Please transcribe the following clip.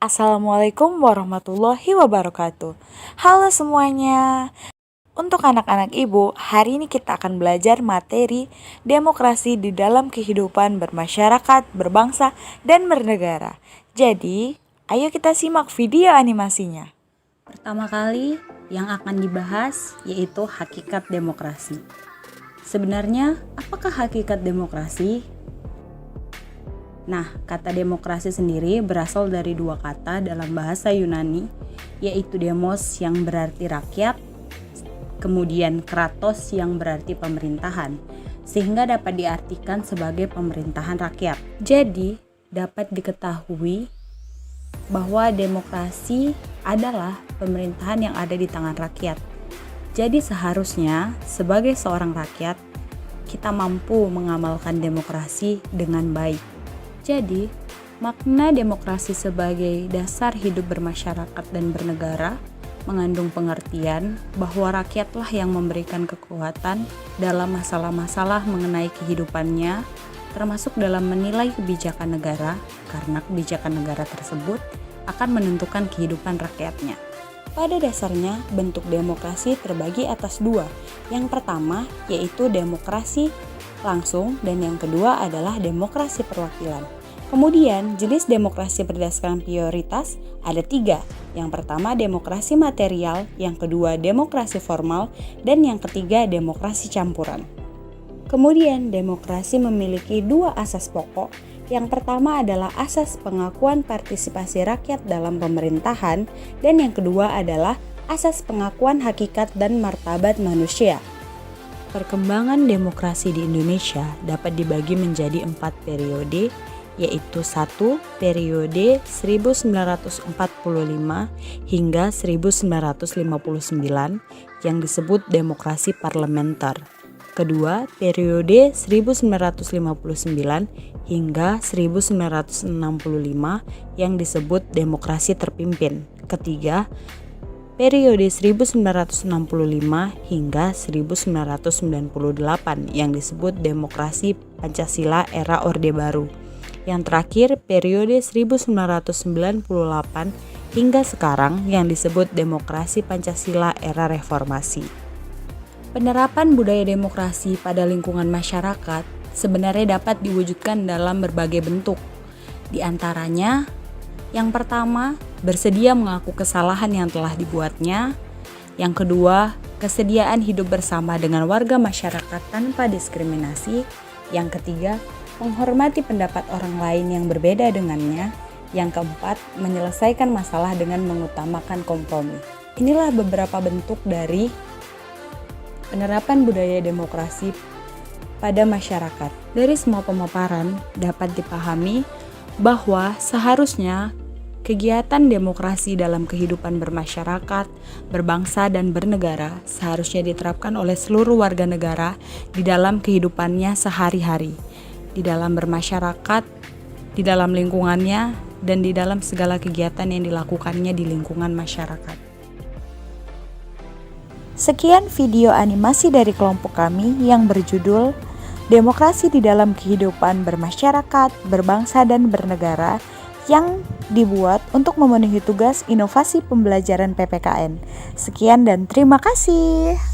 Assalamualaikum warahmatullahi wabarakatuh. Halo semuanya. Untuk anak-anak ibu, hari ini kita akan belajar materi demokrasi di dalam kehidupan bermasyarakat, berbangsa, dan bernegara. Jadi, ayo kita simak video animasinya. Pertama kali yang akan dibahas yaitu hakikat demokrasi. Sebenarnya, apakah hakikat demokrasi? Nah, kata demokrasi sendiri berasal dari dua kata dalam bahasa Yunani, yaitu demos yang berarti rakyat, kemudian kratos yang berarti pemerintahan, sehingga dapat diartikan sebagai pemerintahan rakyat. Jadi, dapat diketahui bahwa demokrasi adalah pemerintahan yang ada di tangan rakyat. Jadi seharusnya sebagai seorang rakyat, kita mampu mengamalkan demokrasi dengan baik. Jadi, makna demokrasi sebagai dasar hidup bermasyarakat dan bernegara mengandung pengertian bahwa rakyatlah yang memberikan kekuatan dalam masalah-masalah mengenai kehidupannya, termasuk dalam menilai kebijakan negara, karena kebijakan negara tersebut akan menentukan kehidupan rakyatnya. Pada dasarnya, bentuk demokrasi terbagi atas dua. Yang pertama yaitu demokrasi langsung dan yang kedua adalah demokrasi perwakilan. Kemudian, jenis demokrasi berdasarkan prioritas ada tiga. Yang pertama demokrasi material, yang kedua demokrasi formal, dan yang ketiga demokrasi campuran. Kemudian, demokrasi memiliki dua asas pokok. Yang pertama adalah asas pengakuan partisipasi rakyat dalam pemerintahan, dan yang kedua adalah asas pengakuan hakikat dan martabat manusia. Perkembangan demokrasi di Indonesia dapat dibagi menjadi 4 periode, yaitu 1. Periode 1945 hingga 1959 yang disebut demokrasi parlementer. Kedua, periode 1959 hingga 1965 yang disebut demokrasi terpimpin. Ketiga, periode 1965 hingga 1998 yang disebut demokrasi Pancasila era Orde Baru. Yang terakhir, periode 1998 hingga sekarang yang disebut demokrasi Pancasila era Reformasi. Penerapan budaya demokrasi pada lingkungan masyarakat sebenarnya dapat diwujudkan dalam berbagai bentuk. Di antaranya, yang pertama, bersedia mengaku kesalahan yang telah dibuatnya. Yang kedua, kesediaan hidup bersama dengan warga masyarakat tanpa diskriminasi. Yang ketiga, menghormati pendapat orang lain yang berbeda dengannya. Yang keempat, menyelesaikan masalah dengan mengutamakan kompromi. Inilah beberapa bentuk dari penerapan budaya demokrasi pada masyarakat. Dari semua pemaparan dapat dipahami bahwa seharusnya kegiatan demokrasi dalam kehidupan bermasyarakat, berbangsa, dan bernegara seharusnya diterapkan oleh seluruh warga negara di dalam kehidupannya sehari-hari, di dalam bermasyarakat, di dalam lingkungannya, dan di dalam segala kegiatan yang dilakukannya di lingkungan masyarakat. Sekian video animasi dari kelompok kami yang berjudul Demokrasi di dalam Kehidupan Bermasyarakat, Berbangsa, dan Bernegara yang dibuat untuk memenuhi tugas inovasi pembelajaran PPKN. Sekian dan terima kasih.